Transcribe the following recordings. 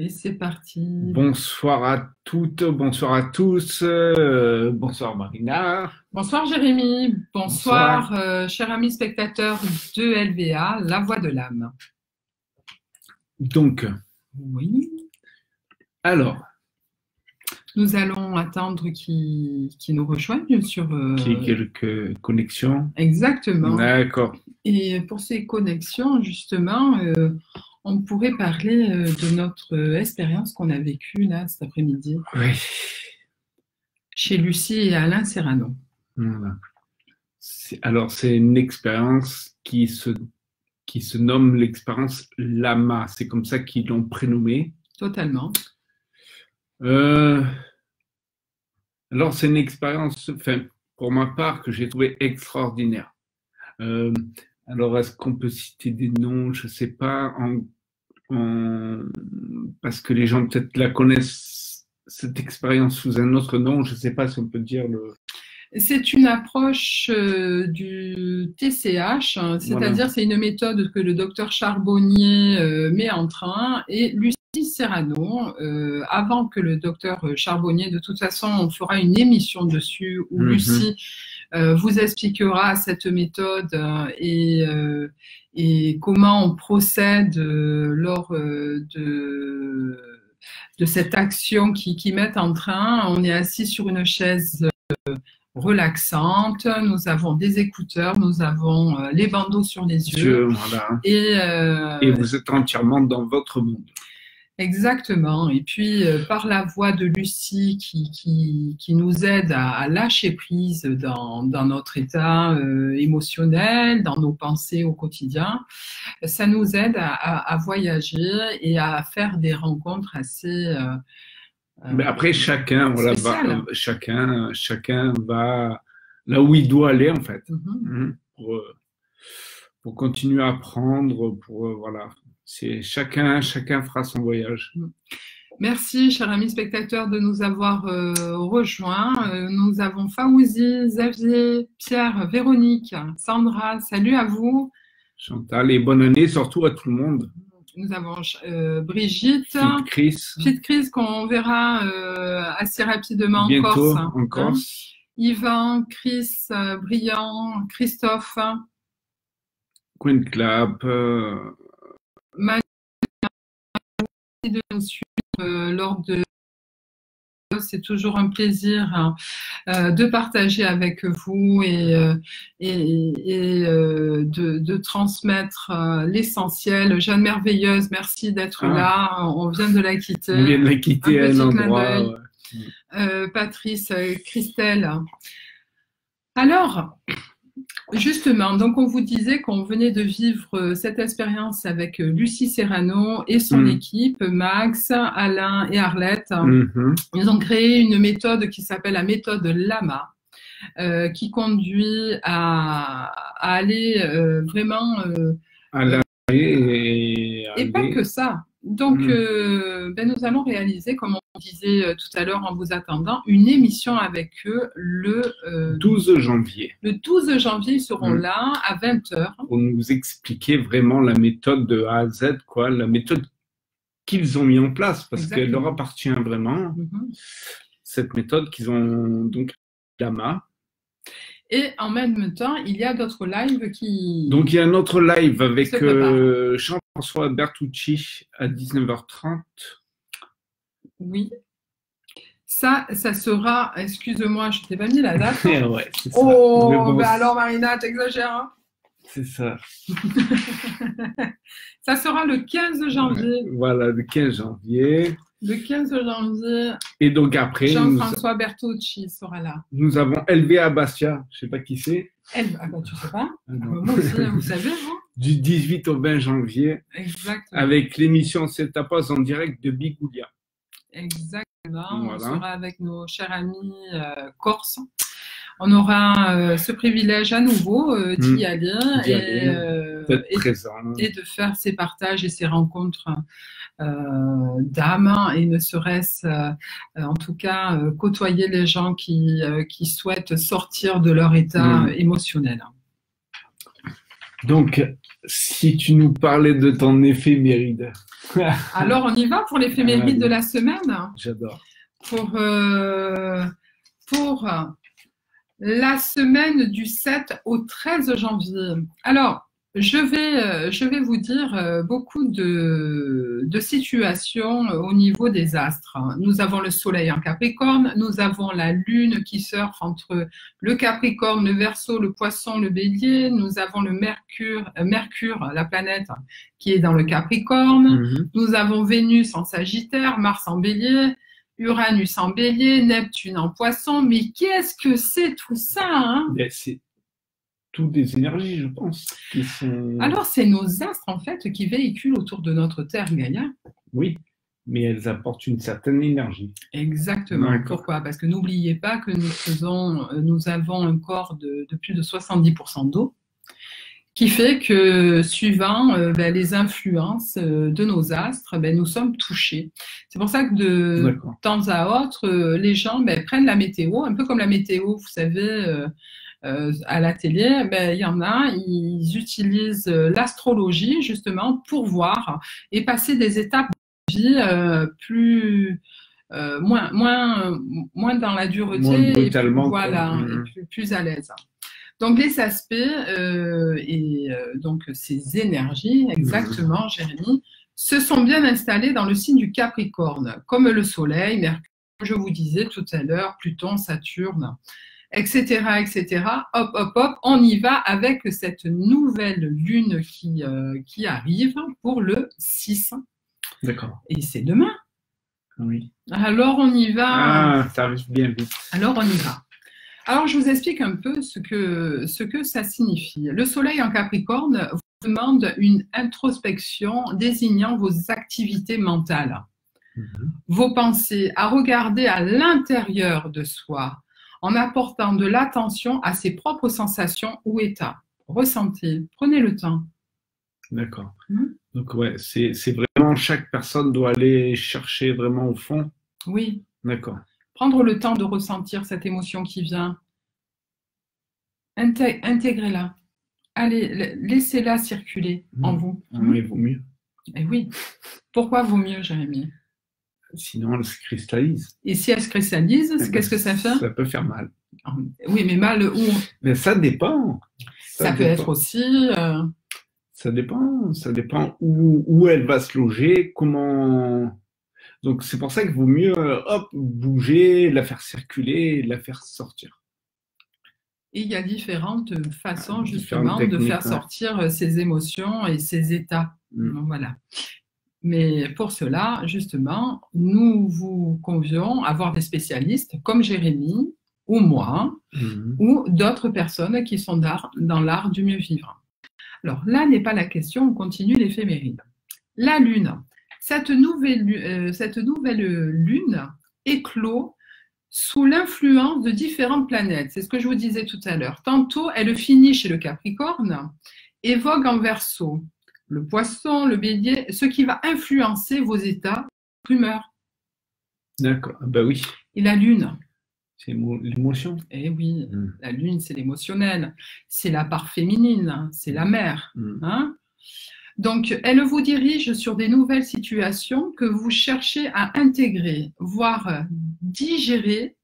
Et c'est parti. Bonsoir à toutes, bonsoir à tous, bonsoir Marina. Bonsoir Jérémy, bonsoir, Bonsoir. chers amis spectateurs de LVA, La Voix de l'âme. Donc, Oui, alors, nous allons attendre qui nous rejoignent sur... qu'il y ait quelques connexions. Exactement. D'accord. Et pour ces connexions, justement, on pourrait parler de notre expérience qu'on a vécue là cet après-midi Oui. chez Lucie et Alain Serrano. Voilà. Alors, c'est une expérience qui se nomme l'expérience Lama. C'est comme ça qu'ils l'ont prénommée. Totalement. Alors, c'est une expérience, enfin, pour ma part, que j'ai trouvée extraordinaire. Alors, est-ce qu'on peut citer des noms? Je ne sais pas, parce que les gens peut-être la connaissent, cette expérience sous un autre nom. Je ne sais pas si on peut dire le... C'est une approche du TCH, hein, c'est-à-dire Voilà. c'est une méthode que le docteur Charbonnier met en train et Lucie Serrano, avant que le docteur Charbonnier, de toute façon, on fera une émission dessus où Lucie vous expliquera cette méthode et comment on procède lors de cette action qui met en train. On est assis sur une chaise relaxante, nous avons des écouteurs, nous avons les bandeaux sur les yeux. Voilà. Et vous êtes entièrement dans votre monde. Exactement. Et puis, par la voix de Lucie qui nous aide à lâcher prise dans notre état émotionnel, dans nos pensées au quotidien, ça nous aide à voyager et à faire des rencontres assez... Mais après, chacun, voilà, chacun va là où il doit aller, en fait, pour continuer à apprendre, voilà. C'est chacun fera son voyage. Merci, chers amis spectateurs, de nous avoir rejoints. Nous avons Faouzi, Xavier, Pierre, Véronique, Sandra. Salut à vous. Chantal, et bonne année surtout à tout le monde. Nous avons Brigitte, Petite Chris qu'on verra assez rapidement bientôt en Corse. Yvan, Chris, Briand, Christophe. Queen Clap. Manu, de nous suivre lors de... C'est toujours un plaisir de partager avec vous et de transmettre l'essentiel. Jeanne Merveilleuse, merci d'être là. On vient de la quitter. On vient de la quitter à un endroit. Patrice, Christelle. Alors, justement, donc on vous disait qu'on venait de vivre cette expérience avec Lucie Serrano et son équipe, Max, Alain et Arlette. Ils ont créé une méthode qui s'appelle la méthode Lama, qui conduit à aller vraiment... et pas que ça. Donc, nous allons réaliser, comme on disait tout à l'heure en vous attendant, une émission avec eux le 12 janvier. Le 12 janvier, ils seront là à 20h. Pour nous expliquer vraiment la méthode de A à Z, quoi, la méthode qu'ils ont mis en place, parce qu'elle leur appartient vraiment, cette méthode qu'ils ont donc Lama. Et en même temps, il y a d'autres lives qui... Donc, il y a un autre live avec Jean-François Bertucci à 19h30. Oui. Ça sera... Excuse-moi, je t'ai pas mis la date. Ouais, c'est ça. Oh, bon, alors Marina, t'exagères. Hein. C'est ça. Ça sera le 15 janvier. Ouais, voilà, le 15 janvier. Le 15 janvier. Et donc après, Jean-François Bertucci sera là. Nous avons LVA Bastia, je ne sais pas qui c'est. Ah bah, tu sais pas. Moi aussi, vous savez, vous. Du 18 au 20 janvier. Exactement. Avec l'émission C'est ta pause en direct de Bigoulia. Exactement. Voilà. On sera avec nos chers amis corses. On aura ce privilège à nouveau d'y aller et de faire ces partages et ces rencontres d'âme et ne serait-ce en tout cas côtoyer les gens qui souhaitent sortir de leur état émotionnel. Donc, si tu nous parlais de ton éphéméride. Alors, on y va pour l'éphéméride de la semaine. J'adore. Pour la semaine du 7 au 13 janvier. Alors, je vais vous dire beaucoup de situations au niveau des astres. Nous avons le Soleil en Capricorne, nous avons la Lune qui surfe entre le Capricorne, le Verseau, le Poisson, le Bélier, nous avons le Mercure, la planète qui est dans le Capricorne, nous avons Vénus en Sagittaire, Mars en Bélier, Uranus en Bélier, Neptune en Poisson. Mais qu'est-ce que c'est tout ça, hein? C'est toutes des énergies, je pense, qui sont... Alors, c'est nos astres, en fait, qui véhiculent autour de notre Terre, Gaïa. Oui, mais elles apportent une certaine énergie. Exactement. Pourquoi? Parce que n'oubliez pas que nous avons un corps de plus de 70% d'eau, qui fait que, suivant les influences de nos astres, nous sommes touchés. C'est pour ça que de temps à autre, les gens prennent la météo, un peu comme la météo, vous savez, à la télé, il y en a, ils utilisent l'astrologie justement pour voir et passer des étapes de vie plus... moins dans la dureté, moins brutalement, et voilà, et plus à l'aise. Donc les aspects donc ces énergies, exactement, Jérémy, se sont bien installés dans le signe du Capricorne, comme le Soleil, Mercure, je vous disais tout à l'heure, Pluton, Saturne, etc., etc. Hop, hop, hop, on y va avec cette nouvelle lune qui arrive pour le 6. D'accord. Et c'est demain. Oui. Alors on y va. Ah, ça arrive bien vite. Alors on y va. Alors, je vous explique un peu ce que ça signifie. Le Soleil en Capricorne vous demande une introspection désignant vos activités mentales, vos pensées, à regarder à l'intérieur de soi, en apportant de l'attention à ses propres sensations ou états. Ressentez, prenez le temps. D'accord. Donc, ouais, c'est vraiment, chaque personne doit aller chercher vraiment au fond. Oui. D'accord. Prendre le temps de ressentir cette émotion qui vient. Intégrez-la. Allez, laissez-la circuler en vous. Oui, vaut mieux. Et oui. Pourquoi vaut mieux, Jérémy? Sinon, elle se cristallise. Et si elle se cristallise, qu'est-ce que ça fait? Ça peut faire mal. Oui, mais mal où? Mais ça dépend. Ça peut être aussi... Ça dépend où elle va se loger, comment... Donc, c'est pour ça qu'il vaut mieux, bouger, la faire circuler, la faire sortir. Et il y a différentes façons, justement, de faire sortir ces émotions et ces états. Voilà. Mais pour cela, justement, nous vous convions à voir des spécialistes comme Jérémy ou moi ou d'autres personnes qui sont dans l'art du mieux vivre. Alors, là n'est pas la question, on continue l'éphéméride. La Lune. Cette nouvelle lune éclot sous l'influence de différentes planètes. C'est ce que je vous disais tout à l'heure. Tantôt, elle finit chez le Capricorne et vogue en Verseau, le Poisson, le Bélier, ce qui va influencer vos états, humeurs. D'accord, bah oui. Et la Lune. C'est l'émotion. Eh oui, la Lune, c'est l'émotionnel. C'est la part féminine, c'est la mère. Hein? Donc, elle vous dirige sur des nouvelles situations que vous cherchez à intégrer, voire digérer,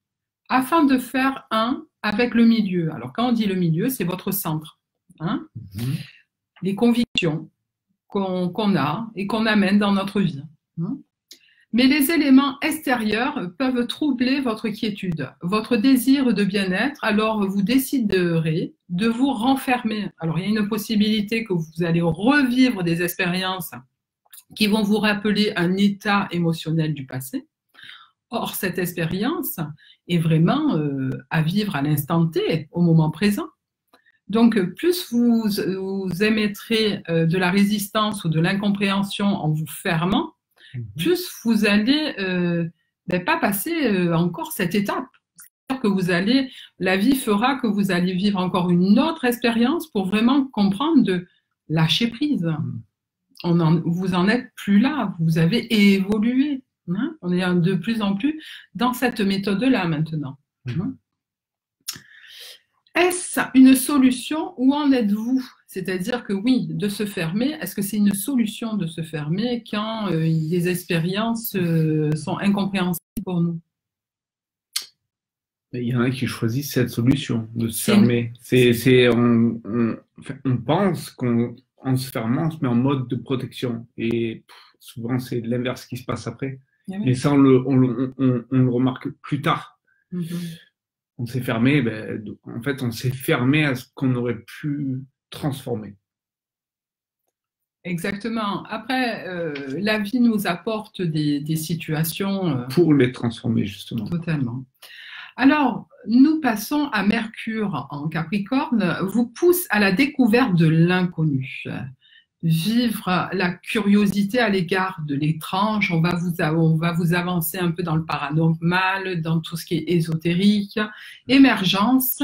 afin de faire un avec le milieu. Alors, quand on dit le milieu, c'est votre centre. Hein? Les convictions qu'on a et qu'on amène dans notre vie. Hein? Mais les éléments extérieurs peuvent troubler votre quiétude, votre désir de bien-être, alors vous déciderez de vous renfermer. Alors, il y a une possibilité que vous allez revivre des expériences qui vont vous rappeler un état émotionnel du passé. Or, cette expérience est vraiment à vivre à l'instant T, au moment présent. Donc, plus vous émettrez de la résistance ou de l'incompréhension en vous fermant, plus vous allez pas passer encore cette étape. C'est-à-dire que la vie fera que vous allez vivre encore une autre expérience pour vraiment comprendre de lâcher prise. Vous en êtes plus là, vous avez évolué. Hein? On est de plus en plus dans cette méthode-là maintenant. Est-ce une solution? Où en êtes-vous? C'est-à-dire que oui, de se fermer, est-ce que c'est une solution de se fermer quand les expériences sont incompréhensibles pour nous? Il y en a qui choisissent cette solution de se fermer. On pense qu'en se fermant, on se met en mode de protection. Et souvent, c'est l'inverse qui se passe après. Oui. Mais ça, on le remarque plus tard. Mm-hmm. On s'est fermé, en fait, on s'est fermé à ce qu'on aurait pu transformer. Exactement. Après, la vie nous apporte des situations... pour les transformer, justement. Totalement. Alors, nous passons à Mercure en Capricorne, vous pousse à la découverte de l'inconnu. Vivre la curiosité à l'égard de l'étrange, on va vous avancer un peu dans le paranormal, dans tout ce qui est ésotérique, émergence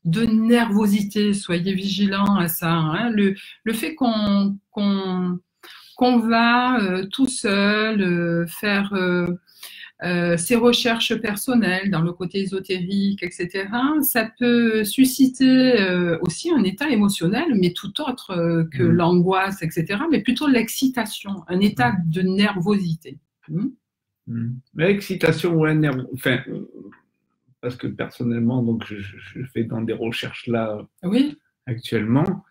de nervosité, soyez vigilants à ça. Hein. Le fait qu'on va tout seul faire... ses recherches personnelles dans le côté ésotérique, etc., ça peut susciter aussi un état émotionnel, mais tout autre que l'angoisse, etc., mais plutôt l'excitation, un état de nervosité. L'excitation ou enfin, parce que personnellement, donc je fais dans des recherches là actuellement,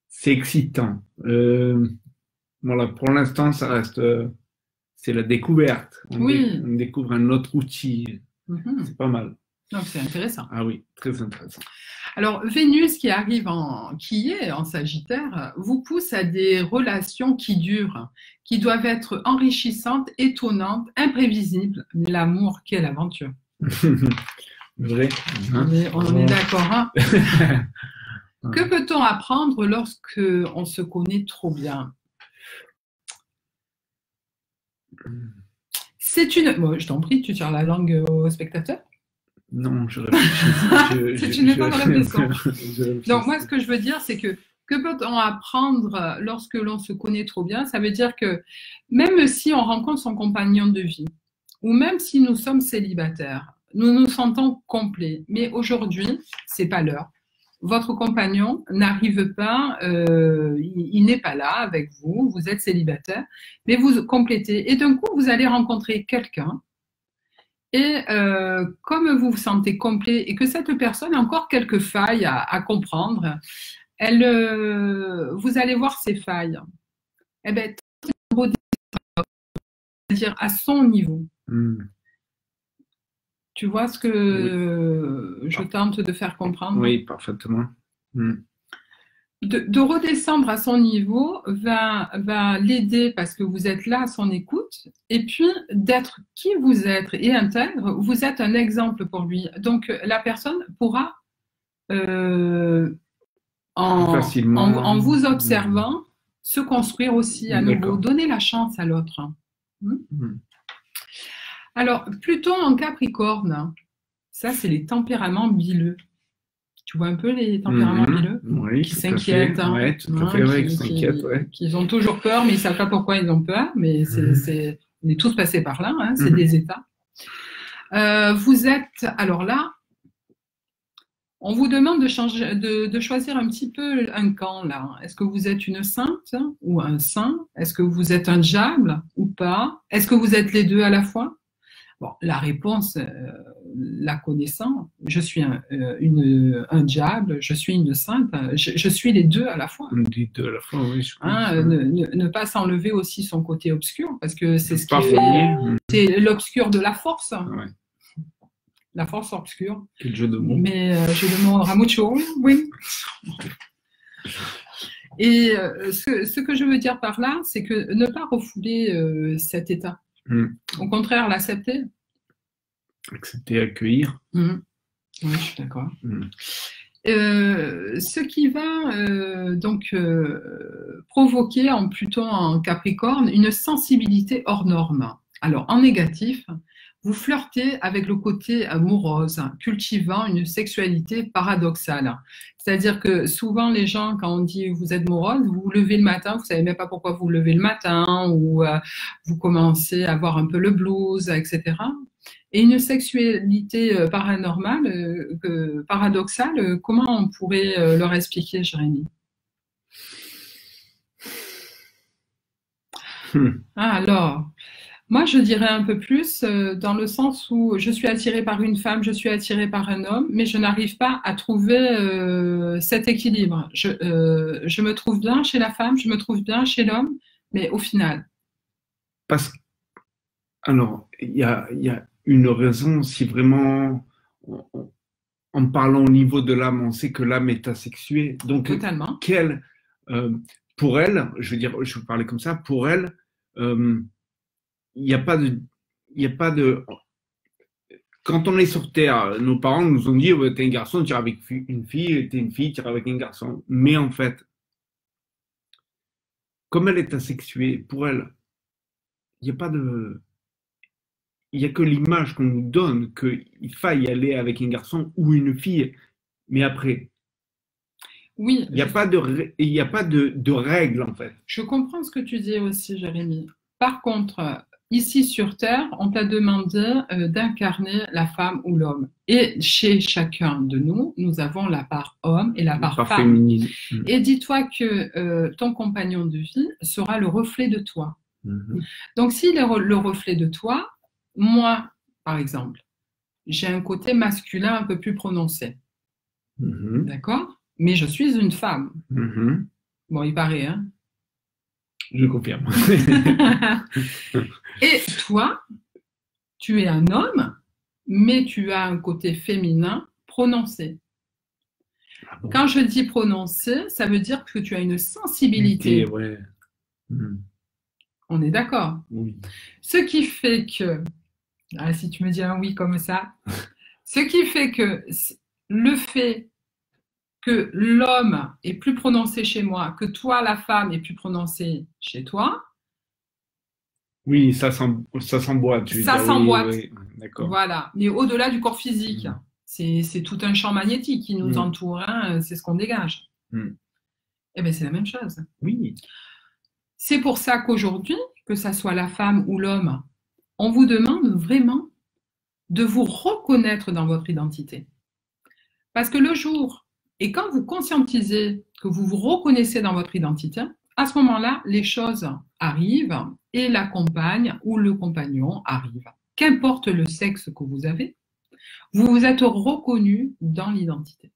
c'est excitant. Voilà, pour l'instant, ça reste... c'est la découverte. On découvre un autre outil. C'est pas mal. Donc, c'est intéressant. Ah oui, très intéressant. Alors, Vénus qui est en Sagittaire, vous pousse à des relations qui durent, qui doivent être enrichissantes, étonnantes, imprévisibles. L'amour, quelle aventure. Vrai. On est d'accord. Hein. Que peut-on apprendre lorsque on se connaît trop bien? C'est une... Bon, je t'en prie, tu tires la langue au spectateur? Non, je réfléchis. Tu n'es pas dans la maison. Donc, moi, ce que je veux dire, c'est que peut-on apprendre lorsque l'on se connaît trop bien? Ça veut dire que même si on rencontre son compagnon de vie, ou même si nous sommes célibataires, nous nous sentons complets. Mais aujourd'hui, c'est pas l'heure. Votre compagnon n'arrive pas, il n'est pas là avec vous, vous êtes célibataire, mais vous complétez. Et d'un coup, vous allez rencontrer quelqu'un et comme vous vous sentez complet et que cette personne a encore quelques failles à comprendre, vous allez voir ses failles. Eh bien, c'est-à-dire à son niveau. Tu vois ce que je tente de faire comprendre? Oui, parfaitement. De redescendre à son niveau va l'aider parce que vous êtes là à son écoute et puis d'être qui vous êtes et intègre, vous êtes un exemple pour lui. Donc la personne pourra en vous observant se construire aussi à nouveau, donner la chance à l'autre. Alors, Pluton en Capricorne, ça, c'est les tempéraments bileux. Tu vois un peu les tempéraments bileux qui s'inquiètent. Oui, tout à fait, qui s'inquiètent. Qui ont toujours peur, mais ils ne savent pas pourquoi ils ont peur. Mais on est tous passés par là, hein, c'est des états. Vous êtes, alors là, on vous demande de choisir un petit peu un camp, là. Est-ce que vous êtes une sainte ou un saint? Est-ce que vous êtes un diable ou pas? Est-ce que vous êtes les deux à la fois? Bon, la réponse, la connaissant, je suis un diable, je suis une sainte, je suis les deux à la fois. Les deux à la fois, oui. Ne pas s'enlever aussi son côté obscur, parce que c'est ce qui fait... C'est l'obscur de la force. Ouais. La force obscure. Quel jeu de mots. Mais jeu de mots Ramucho, oui. Et ce que je veux dire par là, c'est que ne pas refouler cet état. Au contraire, l'accepter. Accepter, accueillir. Oui, je suis d'accord. Ce qui va donc provoquer en Pluton en Capricorne une sensibilité hors norme. Alors, en négatif, vous flirtez avec le côté morose, cultivant une sexualité paradoxale. C'est-à-dire que souvent, les gens, quand on dit vous êtes morose, vous vous levez le matin, vous ne savez même pas pourquoi vous vous levez le matin, ou vous commencez à avoir un peu le blues, etc. Et une sexualité paranormale, paradoxale, comment on pourrait leur expliquer, Jérémy? Alors, moi, je dirais un peu plus dans le sens où je suis attirée par une femme, je suis attirée par un homme, mais je n'arrive pas à trouver cet équilibre. Je me trouve bien chez la femme, je me trouve bien chez l'homme, mais au final. Parce alors, il y a une raison, si vraiment, en parlant au niveau de l'âme, on sait que l'âme est asexuée. Donc, Totalement. euh, pour elle, je veux dire, je vais parler comme ça, pour elle, il n'y a pas de, il y a pas de, quand on est sur Terre, nos parents nous ont dit, ouais, t'es un garçon, tu iras avec une fille, t'es une fille, tu iras avec un garçon. Mais en fait, comme elle est asexuée, pour elle, il n'y a pas de, il n'y a que l'image qu'on nous donne qu'il faille aller avec un garçon ou une fille. Mais après, oui, il n'y a pas de règles, en fait. Je comprends ce que tu dis aussi, Jérémy. Par contre, ici sur Terre, on t'a demandé d'incarner la femme ou l'homme. Et chez chacun de nous, nous avons la part homme et la part femme. Féminine. Et dis-toi que ton compagnon de vie sera le reflet de toi. Donc, s'il est le reflet de toi, moi, par exemple, j'ai un côté masculin un peu plus prononcé. D'accord? Mais je suis une femme. Bon, il paraît, hein? Je confirme. Et toi, tu es un homme, mais tu as un côté féminin prononcé. Ah bon? Quand je dis prononcé, ça veut dire que tu as une sensibilité. Ouais. On est d'accord? Oui. Ce qui fait que, si tu me dis un oui comme ça, ce qui fait que le fait que l'homme est plus prononcé chez moi, que toi, la femme, est plus prononcée chez toi. Oui, ça s'emboîte. Ça s'emboîte. Oui, d'accord. Voilà. Mais au-delà du corps physique, c'est tout un champ magnétique qui nous entoure. Hein, c'est ce qu'on dégage. Eh bien, c'est la même chose. Oui. C'est pour ça qu'aujourd'hui, que ça soit la femme ou l'homme, on vous demande vraiment de vous reconnaître dans votre identité. Parce que le jour, et quand vous conscientisez que vous vous reconnaissez dans votre identité, à ce moment-là, les choses arrivent et la compagne ou le compagnon arrive. Qu'importe le sexe que vous avez, vous vous êtes reconnu dans l'identité.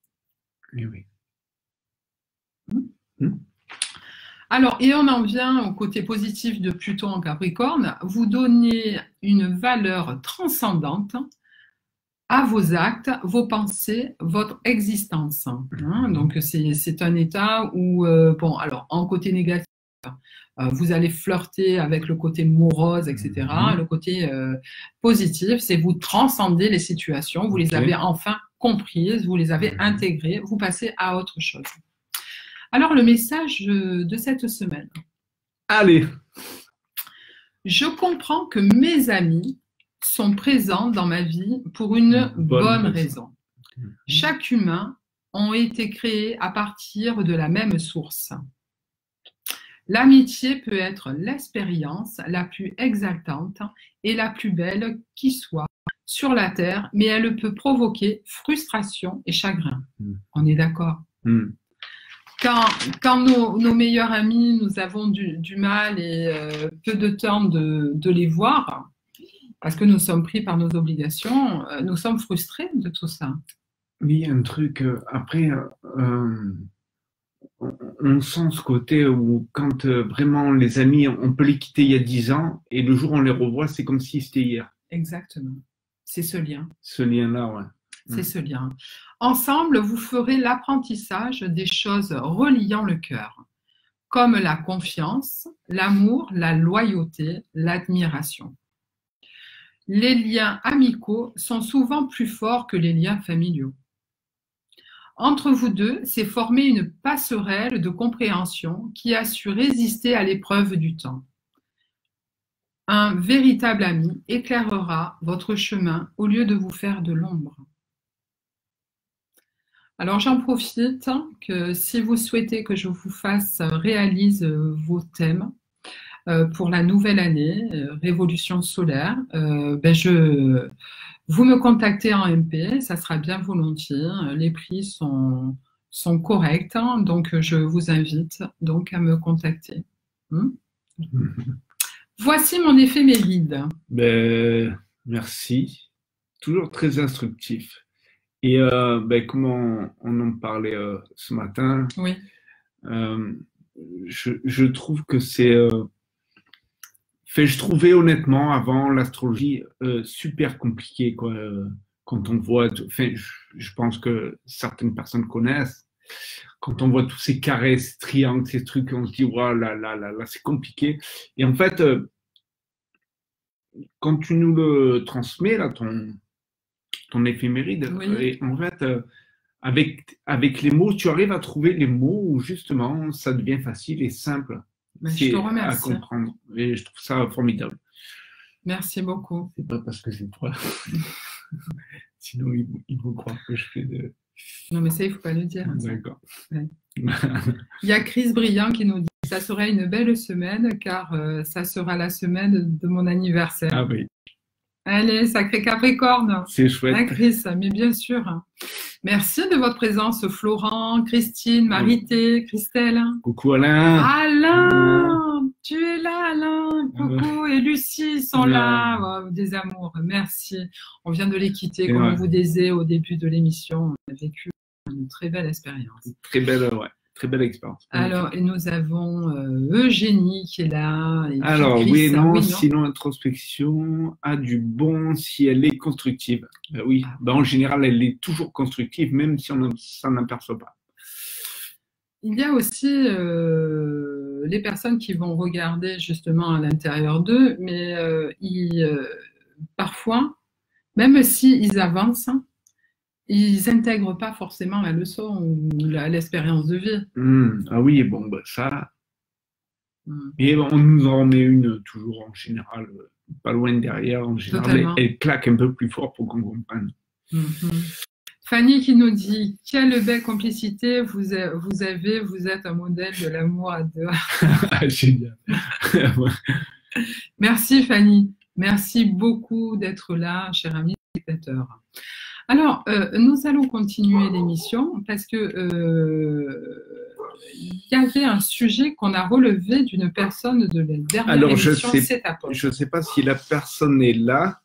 Oui. Alors, et on en vient au côté positif de Pluton en Capricorne, vous donnez une valeur transcendante à vos actes, vos pensées, votre existence. Hein, donc, c'est un état où, bon, alors, en côté négatif, vous allez flirter avec le côté morose, etc. Le côté positif, c'est vous transcendez les situations, vous les avez enfin comprises, vous les avez intégrées, vous passez à autre chose. Alors, le message de cette semaine. Allez. Je comprends que mes amis sont présents dans ma vie pour une bonne raison. Chaque humain a été créé à partir de la même source. L'amitié peut être l'expérience la plus exaltante et la plus belle qui soit sur la terre, mais elle peut provoquer frustration et chagrin. On est d'accord? Quand nos meilleurs amis, nous avons du mal et peu de temps de les voir, parce que nous sommes pris par nos obligations, nous sommes frustrés de tout ça. Oui, un truc, après, on sent ce côté où quand vraiment les amis, on peut les quitter il y a 10 ans et le jour où on les revoit, c'est comme si c'était hier. Exactement. C'est ce lien. Ce lien-là, ouais. C'est ce lien. Ensemble, vous ferez l'apprentissage des choses reliant le cœur, comme la confiance, l'amour, la loyauté, l'admiration. Les liens amicaux sont souvent plus forts que les liens familiaux. Entre vous deux, s'est formée une passerelle de compréhension qui a su résister à l'épreuve du temps. Un véritable ami éclairera votre chemin au lieu de vous faire de l'ombre. Alors j'en profite que si vous souhaitez que je vous réalise vos thèmes pour la nouvelle année, Révolution solaire, vous me contactez en MP, ça sera bien volontiers. Les prix sont corrects, donc je vous invite donc à me contacter. Voici mon éphéméride. Ben, merci. Toujours très instructif. Et comme on en parlait ce matin, oui. Je trouve que c'est... je trouvais honnêtement avant l'astrologie super compliqué, quoi. Quand on voit... je pense que certaines personnes connaissent. Quand on voit tous ces carrés, ces triangles, ces trucs, on se dit, wow, là, c'est compliqué. Et en fait, quand tu nous le transmets, là, ton éphéméride, oui. et en fait, avec les mots, tu arrives à trouver les mots où justement ça devient facile et simple à comprendre. Et je trouve ça formidable. Merci beaucoup. C'est pas parce que c'est toi. Sinon, ils vont croire que je fais de... Non, mais ça, il ne faut pas le dire. D'accord. Ouais. Il y a Chris Briand qui nous dit que ça serait une belle semaine car ça sera la semaine de mon anniversaire. Ah oui. Allez, sacré Capricorne. C'est chouette. Hein, Chris, mais bien sûr. Merci de votre présence, Florent, Christine, Marité, Christelle. Coucou Alain. Alain, tu es là, Alain. Coucou, et Lucie sont là. Oh, des amours, merci. On vient de les quitter, comme on vous disait au début de l'émission. On a vécu une très belle expérience. Très belle, ouais. Très belle expérience. Alors, et nous avons Eugénie qui est là. Et alors, Chris, non, sinon l'introspection a du bon si elle est constructive. Oui, en général, elle est toujours constructive, même si on s'en aperçoit pas. Il y a aussi les personnes qui vont regarder justement à l'intérieur d'eux, mais parfois, même s'ils avancent, ils n'intègrent pas forcément la leçon ou l'expérience de vie. Ah oui, bon, ça. Et on nous en met une toujours en général, pas loin derrière. En général, elle claque un peu plus fort pour qu'on comprenne. Fanny qui nous dit « Quelle belle complicité vous êtes un modèle de l'amour à deux. » Génial. Merci Fanny. Merci beaucoup d'être là, cher ami spectateur. Alors, nous allons continuer l'émission parce que il y avait un sujet qu'on a relevé d'une personne de la dernière émission, c'est ta pote. Je ne sais pas si la personne est là.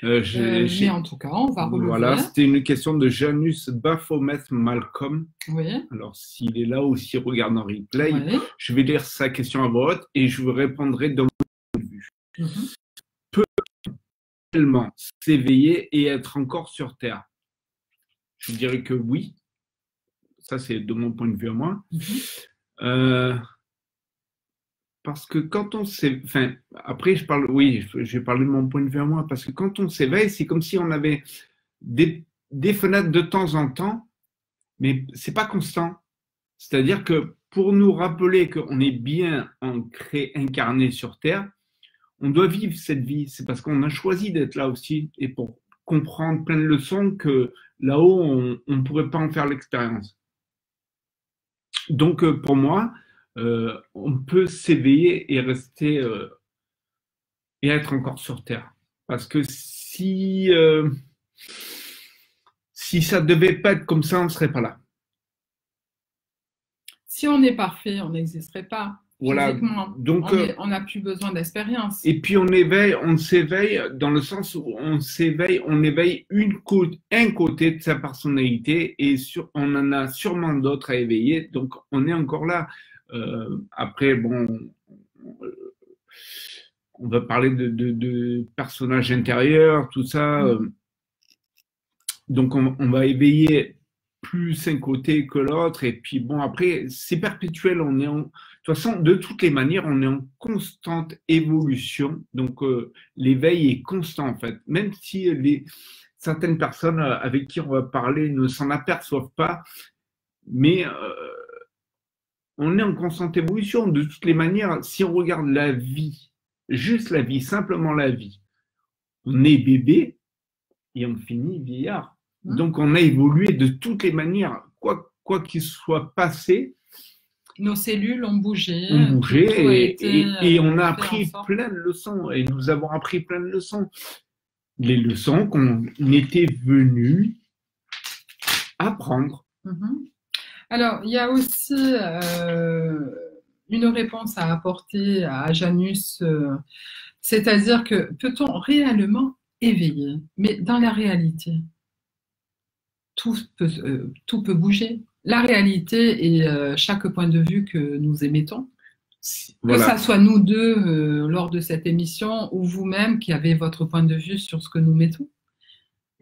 Mais en tout cas, on va relever. Voilà, c'était une question de Janus Baphomet Malcolm. Oui. Alors, s'il est là ou s'il regarde en replay, je vais lire sa question à voix haute et je vous répondrai de mon point de vue. Peut-on réellement s'éveiller et être encore sur Terre? Je dirais que oui. Ça, c'est de mon point de vue à moi. Parce que quand on s'éveille, enfin, après, je vais parler de mon point de vue à moi, parce que quand on s'éveille, c'est comme si on avait des fenêtres de temps en temps, mais c'est pas constant. C'est-à-dire que pour nous rappeler qu'on est bien ancré, incarné sur Terre, on doit vivre cette vie. C'est parce qu'on a choisi d'être là aussi, et pour comprendre plein de leçons que là-haut, on ne pourrait pas en faire l'expérience. Donc, pour moi, on peut s'éveiller et rester et être encore sur Terre. Parce que si ça devait pas être comme ça, on ne serait pas là. Si on est parfait, on n'existerait pas. Voilà. Donc, on n'a plus besoin d'expérience. Et puis on s'éveille dans le sens où on éveille un côté de sa personnalité et on en a sûrement d'autres à éveiller. Donc, on est encore là. Après, bon, on va parler de personnages intérieurs, tout ça. Donc, on va éveiller plus un côté que l'autre. Et puis, bon, après, c'est perpétuel. De toute façon, de toutes les manières, on est en constante évolution. Donc, l'éveil est constant, en fait. Même si certaines personnes avec qui on va parler ne s'en aperçoivent pas, mais on est en constante évolution. De toutes les manières, si on regarde la vie, juste la vie, simplement la vie, on est bébé et on finit vieillard. Donc, on a évolué de toutes les manières, quoi qu'il soit passé. Nos cellules ont bougé. Et on a appris plein de leçons. Et nous avons appris plein de leçons. Les leçons qu'on était venus apprendre. Alors, il y a aussi une réponse à apporter à Janus, c'est-à-dire que peut-on réellement éveiller? Mais dans la réalité, tout peut bouger. La réalité est chaque point de vue que nous émettons. Voilà. Que ça soit nous deux lors de cette émission ou vous-même qui avez votre point de vue sur ce que nous mettons.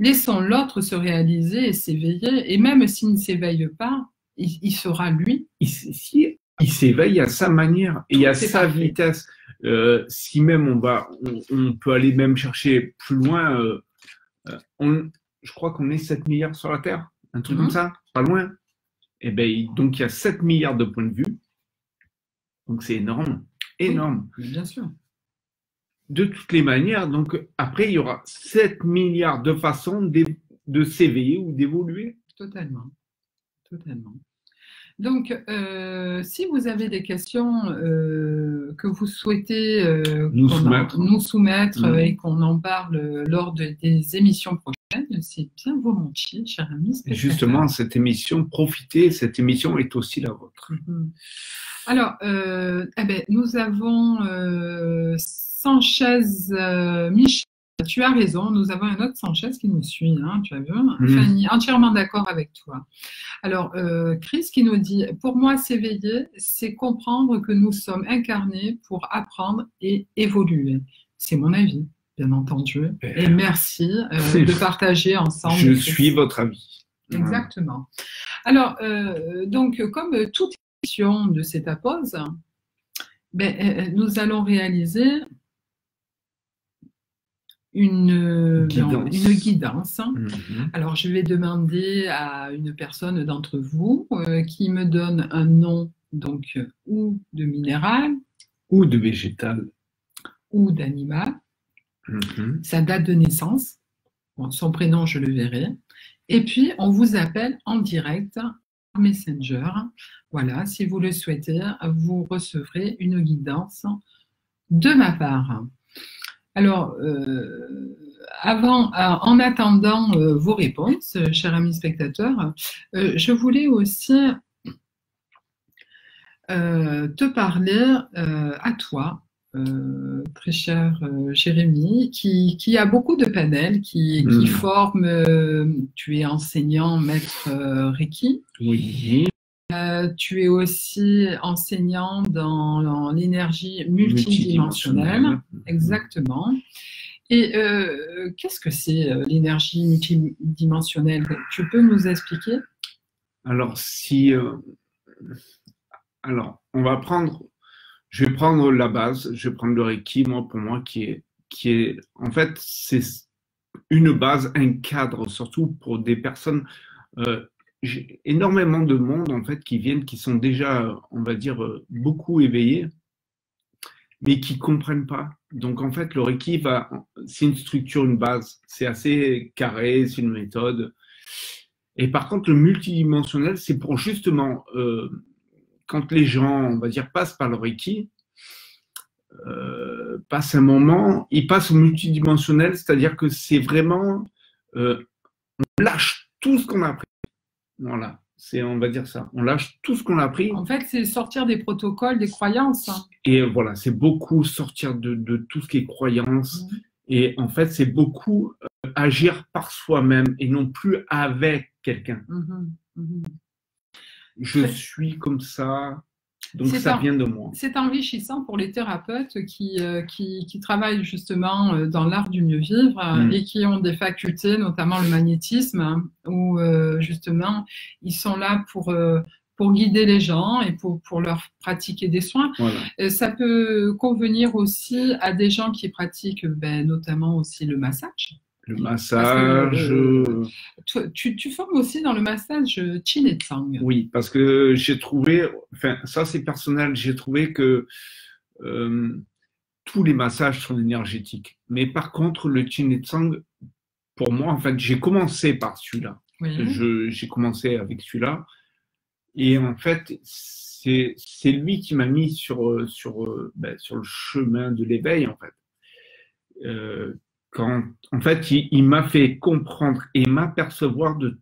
Laissons l'autre se réaliser et s'éveiller. Et même s'il ne s'éveille pas, il sera lui. Il s'éveille à sa manière et à sa vitesse. Si même on peut aller même chercher plus loin, je crois qu'on est 7 milliards sur la Terre, un truc comme ça, pas loin. Et ben, donc il y a 7 milliards de points de vue. Donc c'est énorme, énorme. Oui, bien sûr. De toutes les manières, donc après il y aura 7 milliards de façons de s'éveiller ou d'évoluer. Totalement, totalement. Donc, si vous avez des questions que vous souhaitez nous soumettre et qu'on en parle lors des émissions prochaines, c'est bien volontiers, cher ami. Justement, cette émission, profitez, cette émission est aussi la vôtre. Alors, nous avons Sanchez Michel. Tu as raison, nous avons un autre Sanchez qui nous suit, hein, tu as vu, Fanny, entièrement d'accord avec toi. Alors, Chris qui nous dit, pour moi, s'éveiller, c'est comprendre que nous sommes incarnés pour apprendre et évoluer. C'est mon avis, bien entendu. Et merci de partager ensemble. Je suis votre avis. Exactement. Alors, donc, comme toute émission de cette apose, nous allons réaliser une guidance. Alors, je vais demander à une personne d'entre vous qui me donne un nom, donc, ou de minéral, ou de végétal, ou d'animal, sa date de naissance, bon, son prénom, je le verrai, et puis on vous appelle en direct par Messenger. Voilà, si vous le souhaitez, vous recevrez une guidance de ma part. Alors, en attendant vos réponses, chers amis spectateurs, je voulais aussi te parler à toi, très cher Jérémy, qui a beaucoup de panels, qui forme, tu es enseignant maître Reiki. Oui. Tu es aussi enseignant dans l'énergie multidimensionnelle. Exactement. Et qu'est-ce que c'est l'énergie multidimensionnelle? Tu peux nous expliquer? Alors, je vais prendre la base, je vais prendre le Reiki, pour moi, qui est en fait, c'est une base, un cadre, surtout pour des personnes. J'ai énormément de monde en fait qui viennent, qui sont déjà, on va dire, beaucoup éveillés, mais qui comprennent pas. Donc en fait, le Reiki c'est une structure, une base, c'est assez carré, c'est une méthode. Et par contre, le multidimensionnel, c'est pour justement quand les gens, on va dire, passent par le Reiki, passent un moment, ils passent au multidimensionnel, c'est-à-dire que c'est vraiment, on lâche tout ce qu'on a appris. Voilà, on va dire ça. On lâche tout ce qu'on a appris. En fait, c'est sortir des protocoles, des croyances. Et voilà, c'est beaucoup sortir de tout ce qui est croyance. Et en fait, c'est beaucoup agir par soi-même et non plus avec quelqu'un. Je suis comme ça, donc ça vient de moi. C'est enrichissant pour les thérapeutes qui travaillent justement dans l'art du mieux vivre et qui ont des facultés, notamment le magnétisme, où justement ils sont là pour guider les gens et pour leur pratiquer des soins. Voilà. Ça peut convenir aussi à des gens qui pratiquent notamment aussi le massage. Le massage. Tu formes aussi dans le massage Chin et Tsang. Oui, parce que j'ai trouvé, enfin ça c'est personnel, j'ai trouvé que tous les massages sont énergétiques. Mais par contre, le Chin et Tsang, pour moi, en fait, j'ai commencé par celui-là. Oui. J'ai commencé avec celui-là. Et en fait, c'est lui qui m'a mis sur le chemin de l'éveil, en fait. Quand, en fait, il m'a fait comprendre et m'apercevoir de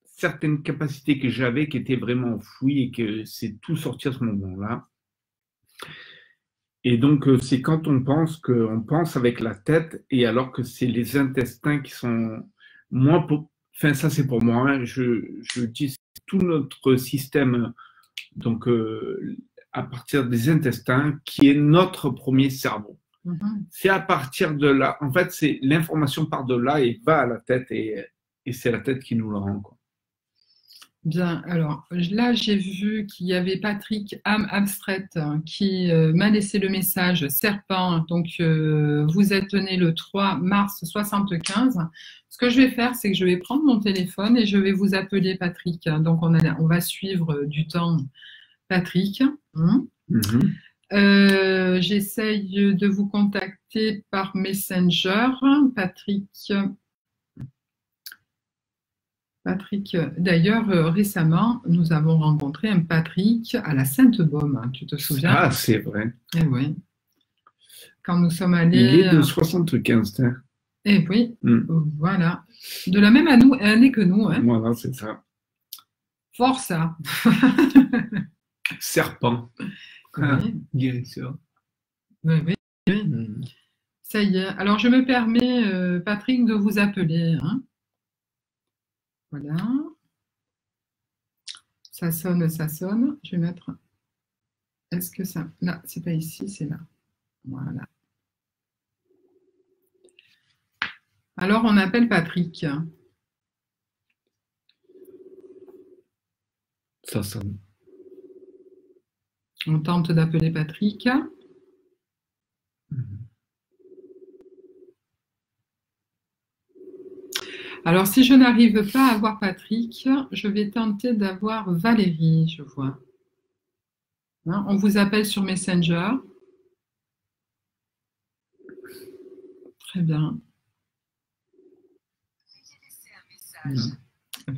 certaines capacités que j'avais qui étaient vraiment enfouies et que c'est tout sorti à ce moment-là. Et donc, c'est quand on pense qu'on pense avec la tête, et alors que c'est les intestins qui sont moins... Enfin, ça, c'est pour moi. Hein. Je dis c'est tout notre système, donc à partir des intestins, qui est notre premier cerveau. C'est à partir de là, en fait, c'est l'information part de là et va à la tête, et c'est la tête qui nous le rend, quoi. Bien, alors là, j'ai vu qu'il y avait Patrick Âme Abstraite qui m'a laissé le message Serpent. Donc, vous êtes né le 3 mars 75. Ce que je vais faire, c'est que je vais prendre mon téléphone et je vais vous appeler Patrick. Donc, on va suivre du temps Patrick. J'essaye de vous contacter par Messenger. Patrick, d'ailleurs, récemment, nous avons rencontré un Patrick à la Sainte-Baume, hein, tu te souviens? Ah, c'est vrai. Eh oui. Quand nous sommes allés... Il est de 75, hein. Eh oui, voilà. De la même année que nous. Hein. Voilà, c'est ça. Force, ça. Serpent. Oui. Guérisseur. Oui, oui. Ça y est. Alors, je me permets, Patrick, de vous appeler. Hein. Voilà. Ça sonne, ça sonne. Je vais mettre... Est-ce que ça... Là, c'est pas ici, c'est là. Voilà. Alors, on appelle Patrick. Ça sonne. On tente d'appeler Patrick. Alors, si je n'arrive pas à avoir Patrick, je vais tenter d'avoir Valérie, je vois. Hein, on vous appelle sur Messenger. Très bien.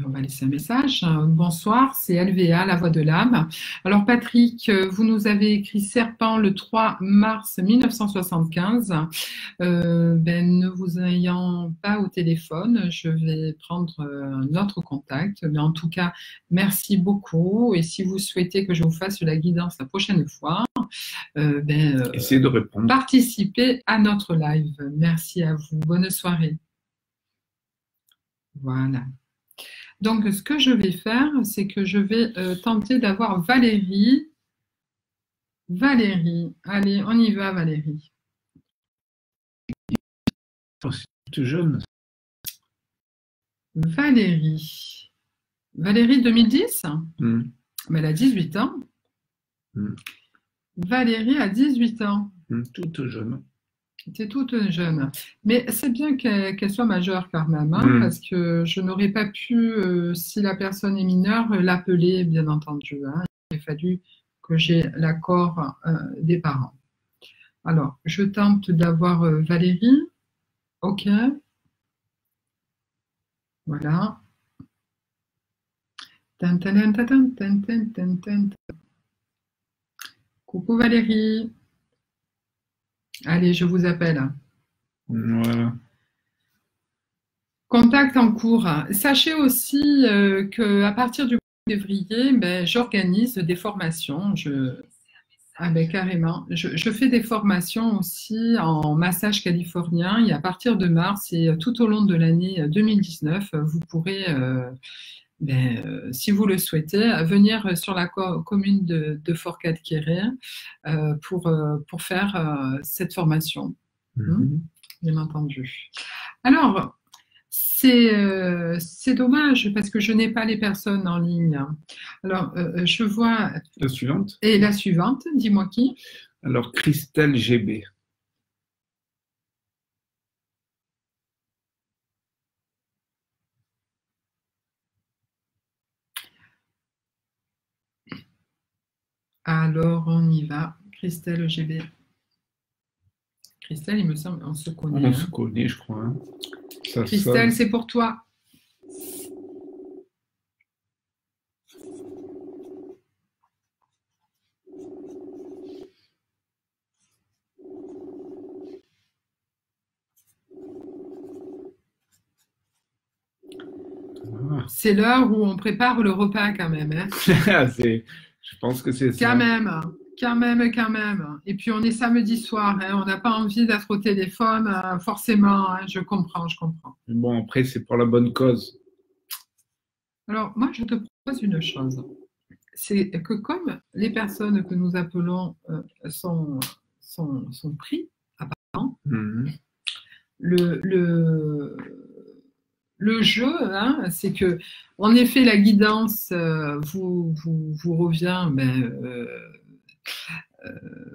On va laisser un message. Bonsoir, c'est LVA, la voix de l'âme. Alors Patrick, vous nous avez écrit Serpent le 3 mars 1975. Ne vous ayant pas au téléphone, je vais prendre un autre contact. Mais en tout cas, merci beaucoup. Et si vous souhaitez que je vous fasse la guidance la prochaine fois, essayez de répondre. Participez à notre live. Merci à vous. Bonne soirée. Voilà. Donc, ce que je vais faire, c'est que je vais tenter d'avoir Valérie. Valérie. Allez, on y va, Valérie. C'est jeune. Valérie. Valérie 2010 Mais elle a 18 ans. Valérie a 18 ans. Toute jeune. T'es toute jeune. Mais c'est bien qu'elle soit majeure quand même, hein, parce que je n'aurais pas pu, si la personne est mineure, l'appeler, bien entendu. Hein. Il a fallu que j'ai l'accord des parents. Alors, je tente d'avoir Valérie. OK. Voilà. Coucou Valérie. Allez, je vous appelle. Voilà. Contact en cours. Sachez aussi qu'à partir du mois de février, j'organise des formations. Carrément. Je fais des formations aussi en massage californien et à partir de mars et tout au long de l'année 2019, vous pourrez, si vous le souhaitez, venir sur la commune de Forcade-Quéré pour faire cette formation. Bien entendu. Alors, c'est dommage parce que je n'ai pas les personnes en ligne. Alors, je vois... La suivante. Et la suivante, dis-moi qui? Alors, Christelle GB. Alors, on y va. Christelle GB. Christelle, il me semble, on se connaît. On se connaît, je crois. Hein. Christelle, c'est pour toi. C'est l'heure où on prépare le repas quand même. Hein. Je pense que c'est ça. Quand même. Quand même, quand même. Et puis on est samedi soir, hein, on n'a pas envie d'être au téléphone, forcément, hein, je comprends, je comprends. Bon, après, c'est pour la bonne cause. Alors, moi, je te propose une chose. C'est que comme les personnes que nous appelons sont pris, apparemment, le jeu, hein, c'est que, en effet, la guidance vous revient,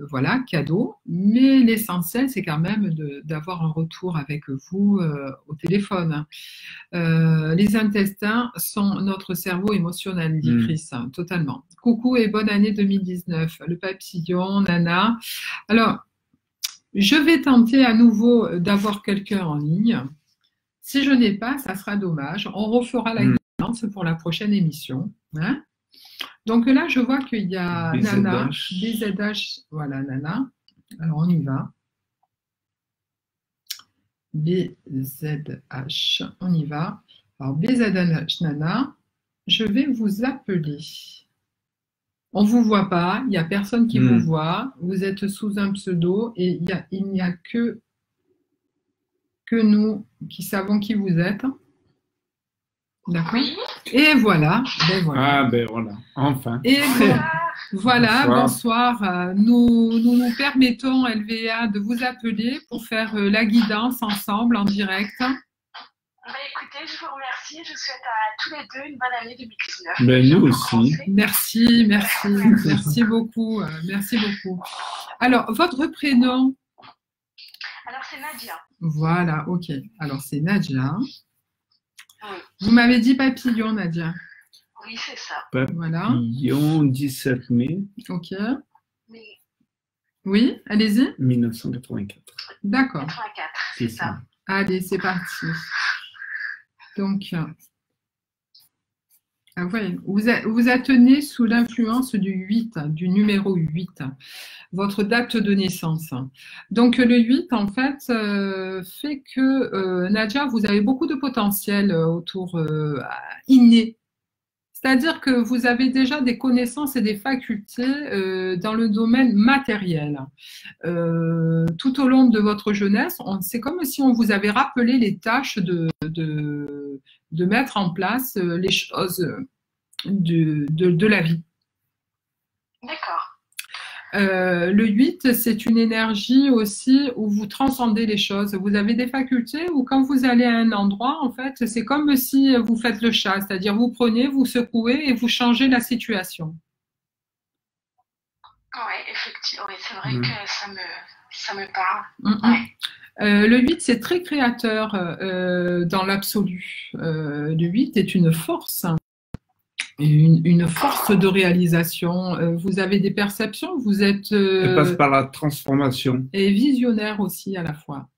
voilà, cadeau. Mais l'essentiel, c'est quand même d'avoir un retour avec vous au téléphone. Les intestins sont notre cerveau émotionnel, dit Chris, totalement. Coucou et bonne année 2019. Le papillon, Nana. Alors, je vais tenter à nouveau d'avoir quelqu'un en ligne. Si je n'ai pas, ça sera dommage. On refera la guidance pour la prochaine émission. Hein? Donc là, je vois qu'il y a BZH. Nana, BZH, voilà Nana. Alors on y va. BZH, on y va. Alors BZH, Nana, je vais vous appeler. On ne vous voit pas, il n'y a personne qui vous voit. Vous êtes sous un pseudo et il n'y a que nous qui savons qui vous êtes. D'accord. Et voilà. Ben voilà. Ah ben voilà, enfin. Et voilà, bonsoir. Nous permettons, LVA, de vous appeler pour faire la guidance ensemble en direct. Écoutez, je vous remercie. Je souhaite à tous les deux une bonne année 2019. Ben nous aussi. Merci, merci. Merci beaucoup. Merci beaucoup. Alors, votre prénom? Alors, c'est Nadia. Voilà, ok. Alors, c'est Nadia. Oui. Vous m'avez dit papillon, Nadia. Oui, c'est ça. Papillon, 17 mai. Ok. Oui, oui, allez-y. 1984. D'accord. 84, c'est ça. Allez, c'est parti. Donc, ouais, vous êtes né sous l'influence du 8, du numéro 8, votre date de naissance. Donc, le 8, en fait, fait que, Nadia, vous avez beaucoup de potentiel autour inné. C'est-à-dire que vous avez déjà des connaissances et des facultés dans le domaine matériel. Tout au long de votre jeunesse, c'est comme si on vous avait rappelé les tâches de mettre en place les choses de la vie. D'accord. Le 8, c'est une énergie aussi où vous transcendez les choses. Vous avez des facultés où quand vous allez à un endroit, en fait, c'est comme si vous faites le chat, c'est-à-dire vous prenez, vous secouez et vous changez la situation. Oui, effectivement, oui, c'est vrai que ça me parle. Le 8, c'est très créateur dans l'absolu. Le 8 est une force. Une force de réalisation. Vous avez des perceptions, vous êtes... Elle passe par la transformation. Et visionnaire aussi à la fois.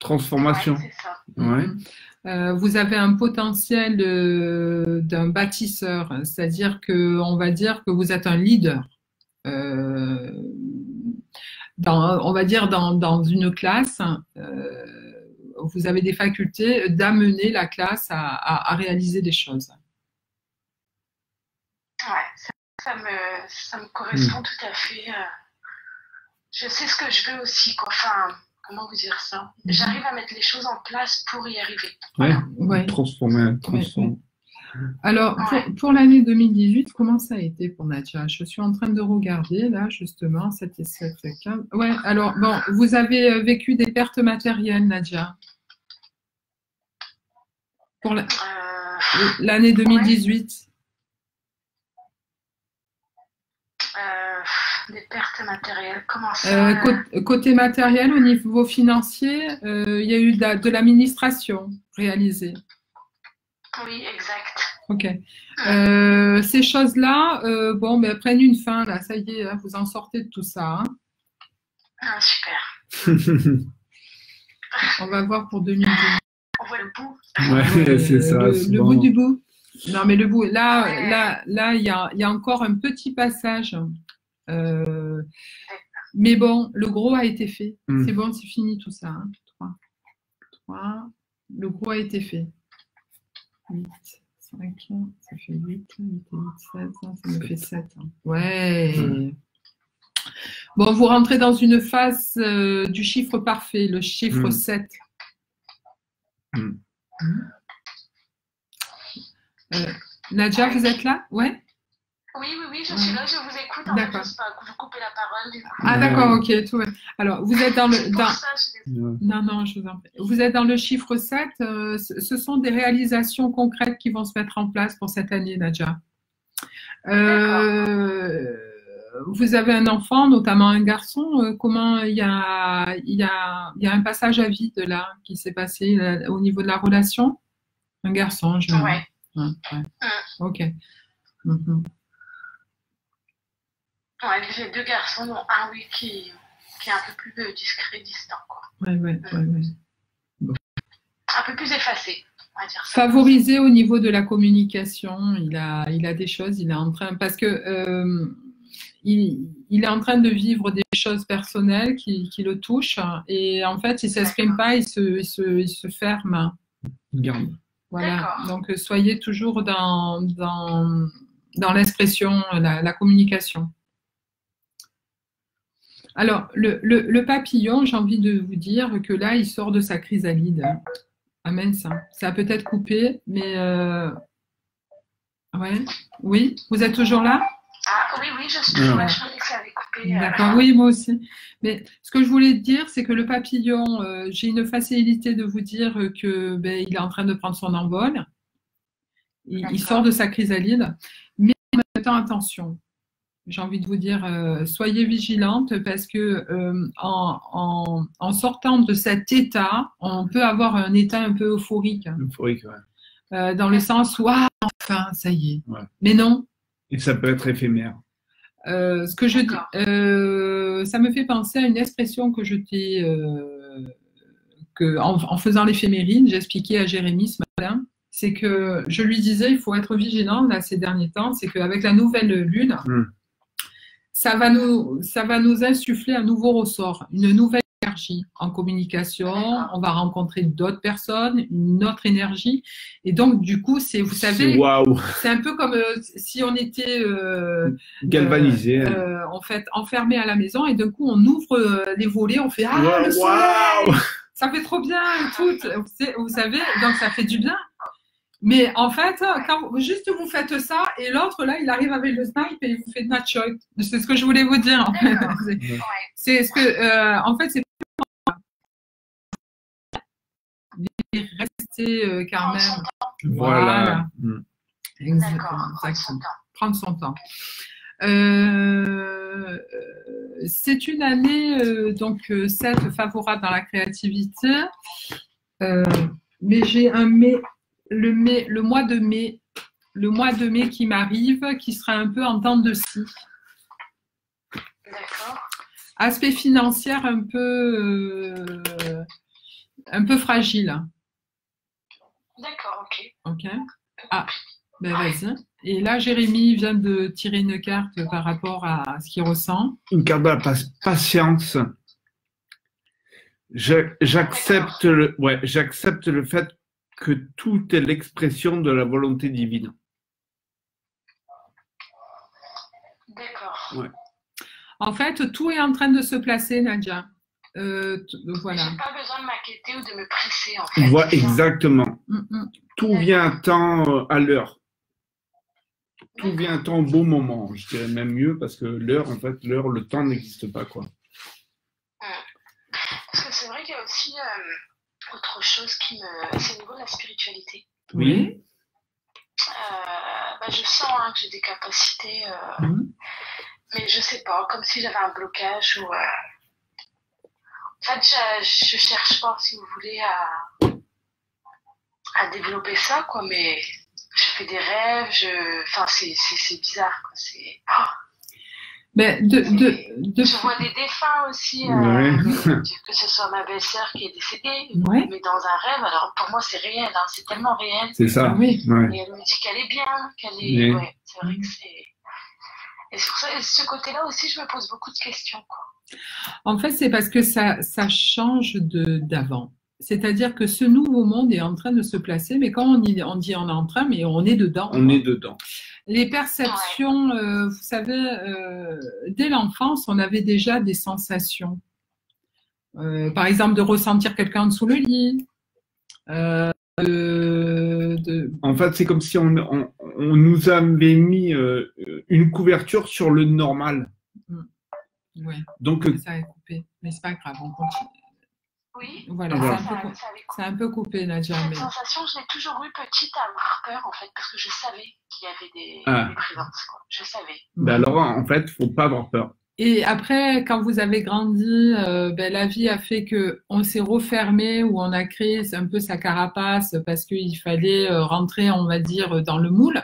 Transformation. Ouais, c'est ça. Ouais. Vous avez un potentiel d'un bâtisseur, c'est-à-dire que on va dire que vous êtes un leader. On va dire dans une classe, vous avez des facultés d'amener la classe à réaliser des choses. Ouais, ça me correspond tout à fait. Je sais ce que je veux aussi, quoi. Enfin, comment vous dire ça? J'arrive à mettre les choses en place pour y arriver. Voilà. Ouais. Transformer. Ouais. Alors, pour l'année 2018, comment ça a été pour Nadia? Je suis en train de regarder, là, justement, 7 et 7, 15. Ouais, alors, bon, vous avez vécu des pertes matérielles, Nadia? Pour l'année 2018? Des pertes matérielles, comment ça? Côté matériel, au niveau financier, il y a eu de l'administration réalisée. Oui, exact. Ok. Ces choses-là, prennent une fin, là, ça y est, hein, vous en sortez de tout ça. Hein. Ah, super. On va voir pour 2020. On voit le bout. Ouais, c'est ça. Le bout du bout. Non, mais le bout, là, il y a encore un petit passage. Mais bon, le gros a été fait. C'est bon, c'est fini tout ça. Hein. 3. Le gros a été fait. 8, 5, ça fait 8, 8 et 8, 16, ça me fait 7. Ouais. Bon, vous rentrez dans une phase du chiffre parfait, le chiffre 7. Nadja, vous êtes là? Ouais. Oui, je suis là, je vous écoute. D'accord. Je sais pas, vous coupez la parole du coup. Ah d'accord, ok, tout va. Alors, vous êtes dans le... Non, je vous en prie. Vous êtes dans le chiffre 7. Ce sont des réalisations concrètes qui vont se mettre en place pour cette année, Nadja. Vous avez un enfant, notamment un garçon. Comment il y a un passage à vide là qui s'est passé là, au niveau de la relation? Un garçon, je... Ouais. Ok. Ouais, j'ai 2 garçons, dont un, oui, qui est un peu plus discret, distant, quoi. Ouais. Bon. Un peu plus effacé, on va dire ça. Favorisé au niveau de la communication, il a des choses, il est en train, parce que il est en train de vivre des choses personnelles qui le touchent, et en fait, il ne s'exprime pas, il se ferme. Garde. Voilà, donc soyez toujours dans l'expression, la communication. Alors, le papillon, j'ai envie de vous dire que là, il sort de sa chrysalide. Amen, ça. Ça a peut-être coupé, mais... Ouais. Oui, vous êtes toujours là? Ah, oui, je suis toujours là. Je croyais que ça avait coupé. D'accord, oui, moi aussi. Mais ce que je voulais dire, c'est que le papillon, j'ai une facilité de vous dire que il est en train de prendre son envol. Il sort de sa chrysalide. Mais en même temps, attention. J'ai envie de vous dire, soyez vigilante parce que en sortant de cet état, on peut avoir un état un peu euphorique. Euphorique, ouais. Dans le sens où, ah, enfin, ça y est. Ouais. Mais non. Et ça peut être éphémère. Ce que je dis, ça me fait penser à une expression que je t'ai, en faisant l'éphémérine, j'expliquais à Jérémy ce matin. C'est que je lui disais, il faut être vigilant là ces derniers temps. C'est qu'avec la nouvelle lune, ça va nous insuffler un nouveau ressort, une nouvelle énergie en communication. On va rencontrer d'autres personnes, une autre énergie. Et donc, du coup, vous savez, c'est un peu comme si on était galvanisé, en fait, enfermé à la maison et d'un coup, on ouvre les volets, on fait « Ah, le soleil, ça fait trop bien !» et tout. Vous savez, donc ça fait du bien. Mais en fait, quand juste vous faites ça et l'autre, là, il arrive avec le snipe et il vous fait de natchot. C'est ce que je voulais vous dire. En fait. C'est ce que, en fait, c'est rester quand même. Voilà. Exactement. Prendre son temps. C'est une année donc 7 favorable dans la créativité, mais j'ai un le mois de mai qui m'arrive, qui sera un peu en temps de scie. D'accord. Aspect financier un peu fragile. D'accord, ok. Ah, ben vas-y. Et là, Jérémy vient de tirer une carte par rapport à ce qu'il ressent. Une carte de la patience. J'accepte le fait que tout est l'expression de la volonté divine. D'accord. Ouais. En fait, tout est en train de se placer, Nadja. Voilà. J'ai pas besoin de m'inquiéter ou de me presser, en fait. Voilà, exactement. Tout vient à temps, à l'heure. Tout vient à temps au bon moment. Je dirais même mieux parce que l'heure, en fait, le temps n'existe pas, quoi. Parce que c'est vrai qu'il y a aussi autre chose c'est au niveau de la spiritualité. Oui. Je sens que j'ai des capacités, mais je sais pas, comme si j'avais un blocage ou. En fait, je cherche pas, si vous voulez, à développer ça, quoi, mais je fais des rêves, enfin, c'est bizarre, quoi, c'est. Mais je vois des défunts aussi, que ce soit ma belle-sœur qui est décédée, mais dans un rêve, alors pour moi c'est réel, c'est tellement réel. C'est ça, oui. Et elle me dit qu'elle est bien, qu'elle est. Ouais, c'est vrai que c'est. Et sur ce côté-là aussi, je me pose beaucoup de questions, quoi. En fait, c'est parce que ça change d'avant. C'est-à-dire que ce nouveau monde est en train de se placer, mais quand on dit on est en train, mais on est dedans. On est dedans. Les perceptions, vous savez, dès l'enfance, on avait déjà des sensations. Par exemple, de ressentir quelqu'un sous le lit. En fait, c'est comme si on nous avait mis une couverture sur le normal. Oui, donc ça est coupé, mais c'est pas grave, on continue. Oui, voilà, c'est un peu coupé, Nadia. Cette sensation, je l'ai toujours eu petite à avoir peur, en fait, parce que je savais qu'il y avait des présences, quoi. Je savais. Ben alors, en fait, il ne faut pas avoir peur. Et après, quand vous avez grandi, la vie a fait que on s'est refermé ou on a créé un peu sa carapace parce qu'il fallait rentrer, on va dire, dans le moule.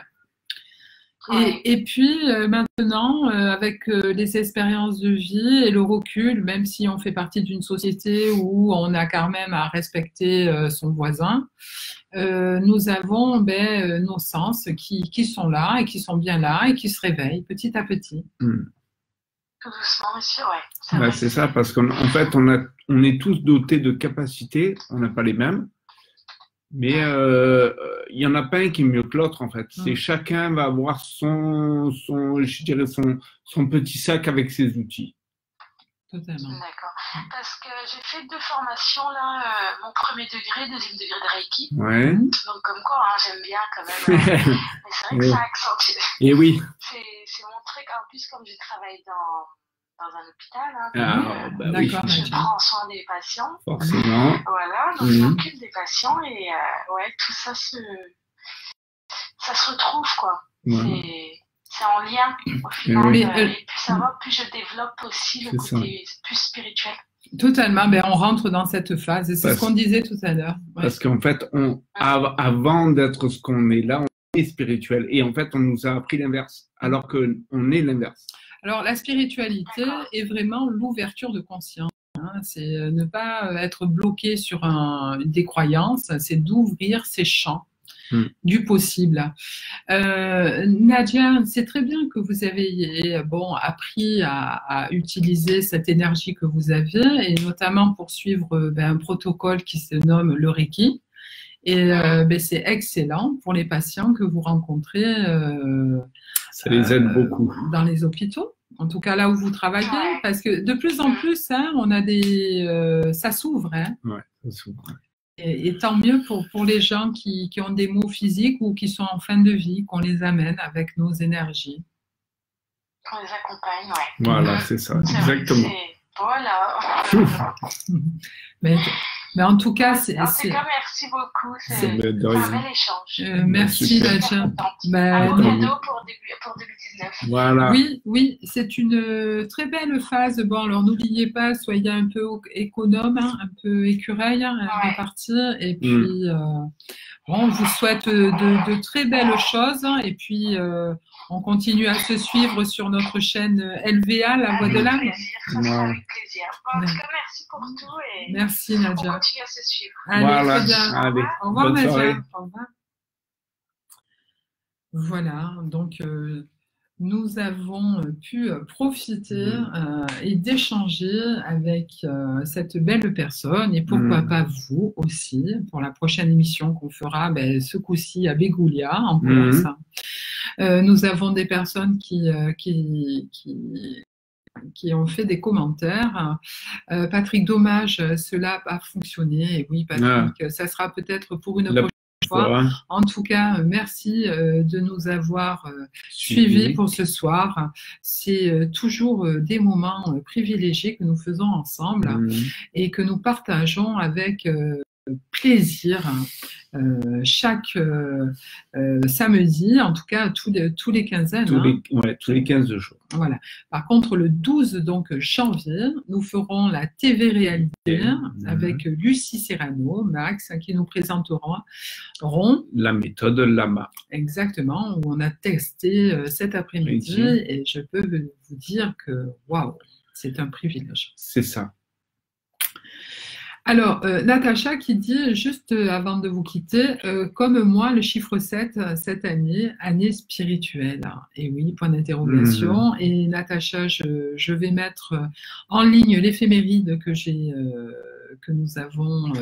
Et puis maintenant, avec les expériences de vie et le recul, même si on fait partie d'une société où on a quand même à respecter son voisin, nous avons nos sens qui sont là et qui sont bien là et qui se réveillent petit à petit. Tout doucement aussi, ouais. C'est ça, parce qu'en fait, on est tous dotés de capacités, on n'a pas les mêmes. Mais il n'y en a pas un qui est mieux que l'autre, en fait. C'est chacun va avoir son petit sac avec ses outils. Totalement. D'accord. Parce que j'ai fait 2 formations, là, mon 1er degré, 2e degré de Reiki. Ouais. Donc, comme quoi, hein, j'aime bien quand même. Mais c'est vrai que ça accentue. Et oui. C'est mon truc. En plus, comme je travaille dans un hôpital, je prends soin des patients. Forcément. Voilà, donc je m'occupe des patients et tout ça se retrouve, quoi. C'est en lien au final. Et plus ça va, plus je développe aussi le côté plus spirituel. Totalement, on rentre dans cette phase et c'est ce qu'on disait tout à l'heure. Ouais. Parce qu'en fait, avant d'être ce qu'on est là, on est spirituel et en fait, on nous a appris l'inverse, alors qu'on est l'inverse. Alors, la spiritualité est vraiment l'ouverture de conscience. C'est ne pas être bloqué sur des croyances, c'est d'ouvrir ses champs du possible. Nadia, c'est très bien que vous avez appris à utiliser cette énergie que vous avez et notamment pour suivre un protocole qui se nomme le Reiki. Et c'est excellent pour les patients que vous rencontrez. Ça les aide beaucoup. Dans les hôpitaux, en tout cas là où vous travaillez, parce que de plus en plus, on a ça s'ouvre. Ouais, ça s'ouvre. Et tant mieux pour les gens qui ont des maux physiques ou qui sont en fin de vie, qu'on les amène avec nos énergies. Qu'on les accompagne, ouais. Voilà, c'est ça, exactement. Voilà. Mais en tout cas, en tout cas, merci beaucoup. C'est un bel échange. Merci, Nadia. Un beau cadeau pour 2019. Voilà. Oui, c'est une très belle phase. Bon, alors n'oubliez pas, soyez un peu économe, un peu écureuil avant de partir. Et puis, on vous souhaite de très belles choses. Et puis, on continue à se suivre sur notre chaîne LVA, La Voix de l'Âme. Avec plaisir. En tout cas, merci pour tout. Et merci, Nadia. On continue à se suivre. Allez, très bien. Allez, au revoir, Nadia. Au revoir. Voilà, donc nous avons pu profiter et d'échanger avec cette belle personne et pourquoi pas vous aussi pour la prochaine émission qu'on fera ce coup-ci à Bégoulia en Corse. Nous avons des personnes qui ont fait des commentaires. Patrick, dommage, cela a fonctionné. Et oui, Patrick, ça sera peut-être pour une prochaine fois. En tout cas, merci de nous avoir suivis pour ce soir. C'est toujours des moments privilégiés que nous faisons ensemble et que nous partageons avec plaisir chaque samedi, en tout cas tous les quinzaines. Tous les 15 jours. Voilà. Par contre, le 12 donc, janvier, nous ferons la TV réalité avec Lucie Serrano, Max, qui nous présenteront la méthode Lama. Exactement, où on a testé cet après-midi et je peux vous dire que waouh, c'est un privilège. C'est ça. Alors, Natacha qui dit, juste avant de vous quitter, comme moi, le chiffre 7, cette année, année spirituelle. Et oui, point d'interrogation. Et Natacha, je vais mettre en ligne l'éphéméride que nous avons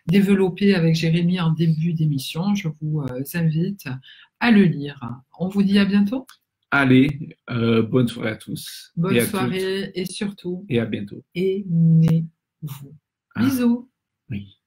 développé avec Jérémy en début d'émission. Je vous invite à le lire. On vous dit à bientôt. Allez, bonne soirée à tous. Bonne soirée et surtout. Et à bientôt. Aimez-vous. Bisous. Oui.